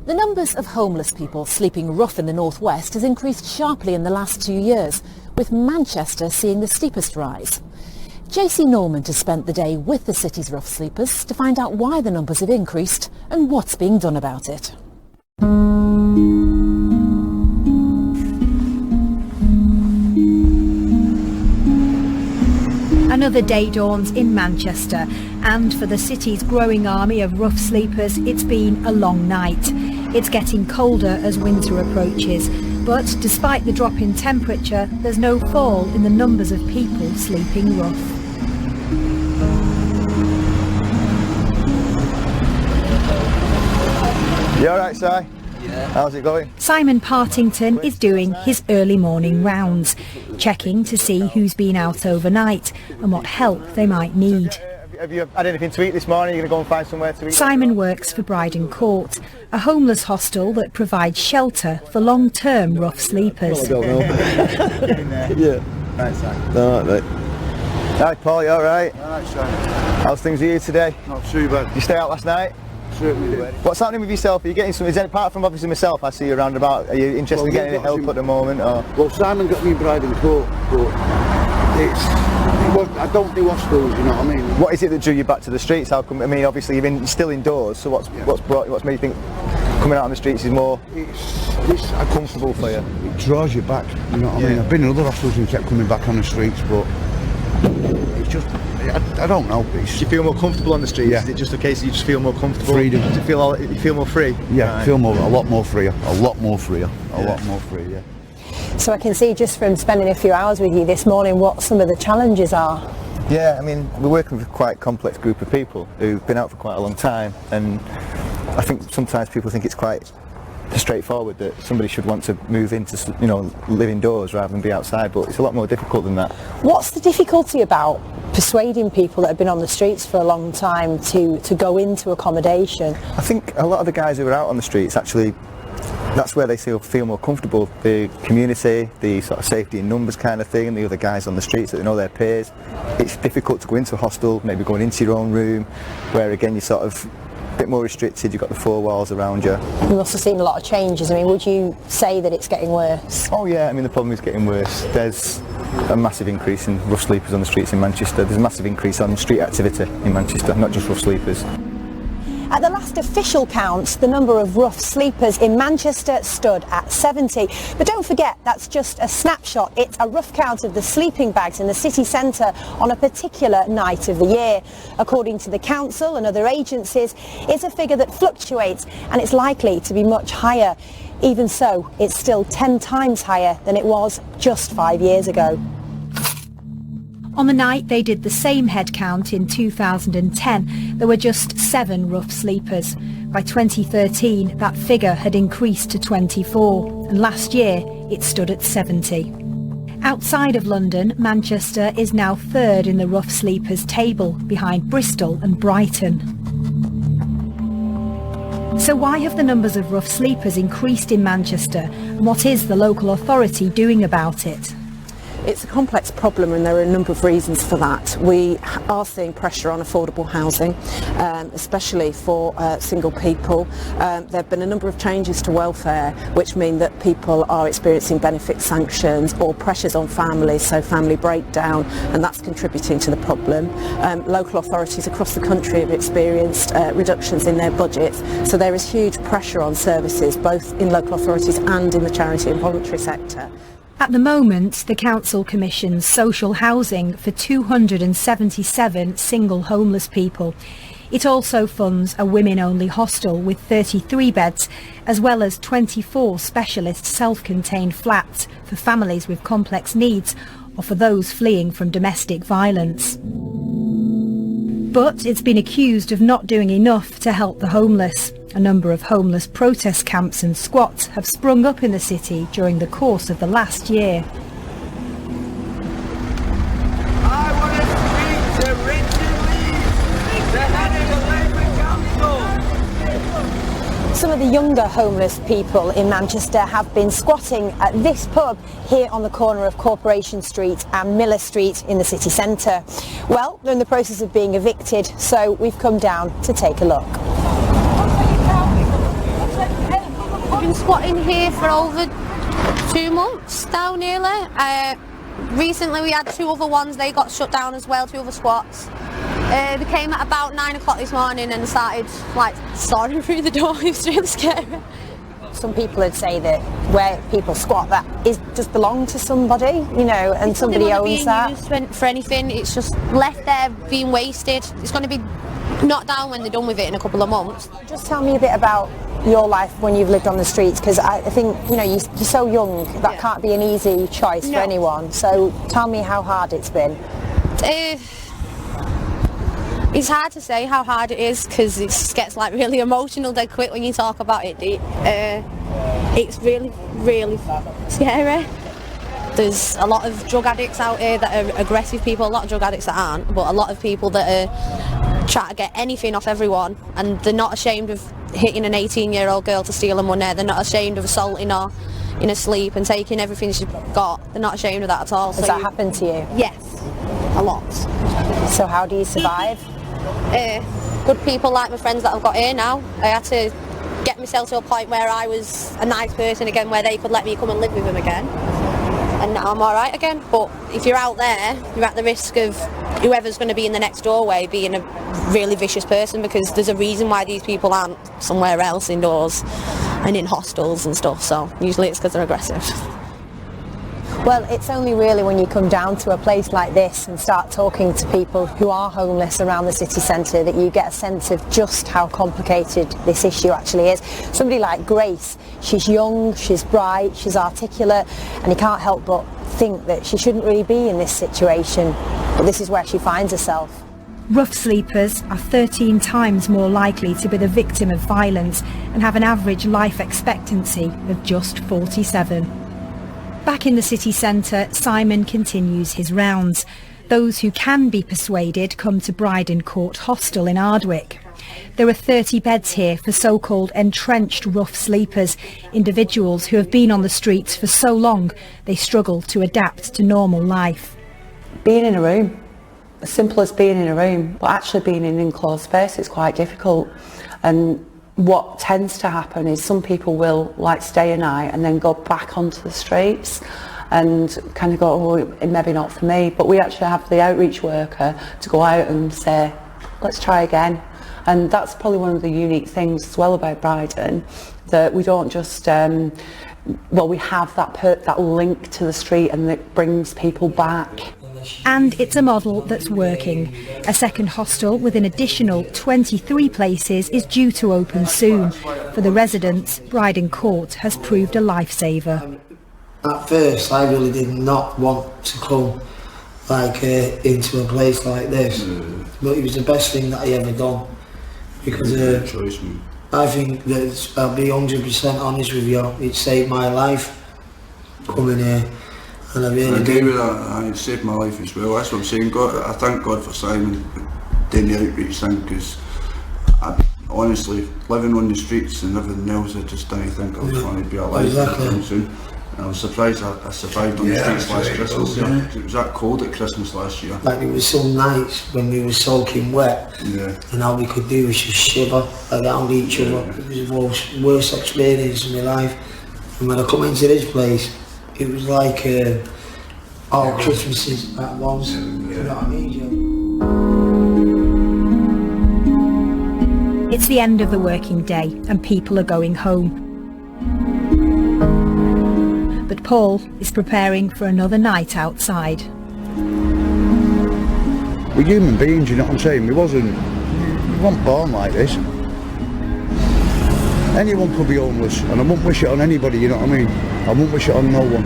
The numbers of homeless people sleeping rough in the northwest has increased sharply in the last 2 years, with Manchester seeing the steepest rise. JC Norman has spent the day with the city's rough sleepers to find out why the numbers have increased and what's being done about it. Another day dawns in Manchester, and for the city's growing army of rough sleepers, it's been a long night. It's getting colder as winter approaches, but despite the drop in temperature, there's no fall in the numbers of people sleeping rough. You alright, Si? Yeah. How's it going? Simon Partington is doing his early morning rounds, checking to see who's been out overnight and what help they might need. Have you had anything to eat this morning? Are you going to go and find somewhere to eat? Simon works for Bryden Court, a homeless hostel that provides shelter for long-term rough sleepers. Well, I don't know. Yeah. Right, Simon. All right, mate. Hi, Paul, you alright? Alright, Simon. How's things with you today? Not too bad. Did you stay out last night? Certainly did. What's happening with yourself? Are you getting some? Is there, apart from obviously myself, I see you around about. Are you interested in getting any help at the moment? Or? Well, Simon got me in Bryden Court, but I don't do hostels. You know what I mean? What is it that drew you back to the streets? How come? I mean, obviously you're still indoors. So what's made you think coming out on the streets is more comfortable for you? It draws you back. You know what I mean? I've been in other hostels and kept coming back on the streets, but it's just. I don't know. Do you feel more comfortable on the streets? Yeah. Is it just a case that you just feel more comfortable? Freedom. Do you feel more free? Yeah, right. I feel a lot more freer. A lot more free, yeah. So I can see just from spending a few hours with you this morning what some of the challenges are. Yeah, I mean, we're working with quite a complex group of people who've been out for quite a long time, and I think sometimes people think it's quite straightforward that somebody should want to move into, live indoors rather than be outside, but it's a lot more difficult than that. What's the difficulty about persuading people that have been on the streets for a long time to go into accommodation? I think a lot of the guys who are out on the streets actually, that's where they feel more comfortable. The community, the sort of safety in numbers kind of thing, and the other guys on the streets that they know their peers. It's difficult to go into a hostel, maybe going into your own room, where again you're sort of a bit more restricted, you've got the four walls around you. You must have seen a lot of changes. I mean, would you say that it's getting worse? Oh yeah, I mean the problem is getting worse. There's a massive increase in rough sleepers on the streets in Manchester. There's a massive increase on street activity in Manchester, not just rough sleepers. At the last official count, the number of rough sleepers in Manchester stood at 70. But don't forget, that's just a snapshot. It's a rough count of the sleeping bags in the city centre on a particular night of the year. According to the council and other agencies, it's a figure that fluctuates and it's likely to be much higher. Even so, it's still 10 times higher than it was just 5 years ago. On the night they did the same head count in 2010, there were just 7 rough sleepers. By 2013, that figure had increased to 24, and last year it stood at 70. Outside of London, Manchester is now third in the rough sleepers table, behind Bristol and Brighton. So why have the numbers of rough sleepers increased in Manchester, and what is the local authority doing about it? It's a complex problem and there are a number of reasons for that. We are seeing pressure on affordable housing, especially for single people. There have been a number of changes to welfare which mean that people are experiencing benefit sanctions or pressures on families, so family breakdown, and that's contributing to the problem. Local authorities across the country have experienced reductions in their budgets, so there is huge pressure on services both in local authorities and in the charity and voluntary sector. At the moment, the council commissions social housing for 277 single homeless people. It also funds a women-only hostel with 33 beds, as well as 24 specialist self-contained flats for families with complex needs or for those fleeing from domestic violence. But it's been accused of not doing enough to help the homeless. A number of homeless protest camps and squats have sprung up in the city during the course of the last year. I want to speak to Richard Lees, the head of the Labour Council. Some of the younger homeless people in Manchester have been squatting at this pub here on the corner of Corporation Street and Miller Street in the city centre. Well, they're in the process of being evicted, so we've come down to take a look. been squatting here for over 2 months now, nearly. Recently we had 2 other ones, they got shut down as well, 2 other squats. They came at about 9 o'clock this morning and started like soaring through the door. It was really scary. Some people would say that where people squat, that does belong to somebody, you know, and somebody owns that. It's not being used for anything, it's just left there being wasted. It's going to be knocked down when they're done with it in a couple of months. Just tell me a bit about your life when you've lived on the streets, because I think, you know, you're so young, that can't be an easy choice for anyone. So tell me how hard it's been. It's hard to say how hard it is because it just gets like really emotional dead quick when you talk about it. It's really, really scary. There's a lot of drug addicts out here that are aggressive people, a lot of drug addicts that aren't, but a lot of people that are trying to get anything off everyone, and they're not ashamed of hitting an 18-year-old girl to steal her money. They're not ashamed of assaulting her in her sleep and taking everything she's got. They're not ashamed of that at all. Has that happened to you? Yes, a lot. So how do you survive? Good people like my friends that I've got here now. I had to get myself to a point where I was a nice person again, where they could let me come and live with them again. And now I'm alright again. But if you're out there, you're at the risk of whoever's going to be in the next doorway being a really vicious person, because there's a reason why these people aren't somewhere else indoors and in hostels and stuff. So usually it's because they're aggressive. Well, it's only really when you come down to a place like this and start talking to people who are homeless around the city centre that you get a sense of just how complicated this issue actually is. Somebody like Grace, she's young, she's bright, she's articulate, and you can't help but think that she shouldn't really be in this situation, but this is where she finds herself. Rough sleepers are 13 times more likely to be the victim of violence and have an average life expectancy of just 47. Back in the city centre, Simon continues his rounds. Those who can be persuaded come to Bryden Court hostel in Ardwick. There are 30 beds here for so-called entrenched rough sleepers, individuals who have been on the streets for so long they struggle to adapt to normal life. Being in a room, as simple as being in a room, but actually being in an enclosed space is quite difficult. And what tends to happen is some people will like stay a night and then go back onto the streets and kind of go, oh, maybe not for me. But we actually have the outreach worker to go out and say, let's try again. And that's probably one of the unique things as well about Bryden, that we don't just, we have that link to the street and that brings people back. And it's a model that's working. A second hostel with an additional 23 places is due to open soon. For the residents, Bryden Court has proved a lifesaver. At first, I really did not want to come into a place like this, but it was the best thing that I ever done, because I think that, I'll be 100% honest with you, it saved my life coming here. And I really agree with that. It saved my life as well. That's what I'm saying. I thank God for Simon doing the outreach thing, because honestly, living on the streets and everything else, I just didn't think I was going to be alive soon. And I was surprised I survived on the streets last Christmas. It was that cold at Christmas last year. Like, it was some nights when we were soaking wet, and all we could do was just shiver around each other. It was the worst experience of my life. And when I come into this place, it was like all Christmases at once, you know what I mean? It's the end of the working day and people are going home. But Paul is preparing for another night outside. We're human beings, you know what I'm saying? We weren't born like this. Anyone could be homeless, and I wouldn't wish it on anybody, you know what I mean? I wouldn't wish it on no one.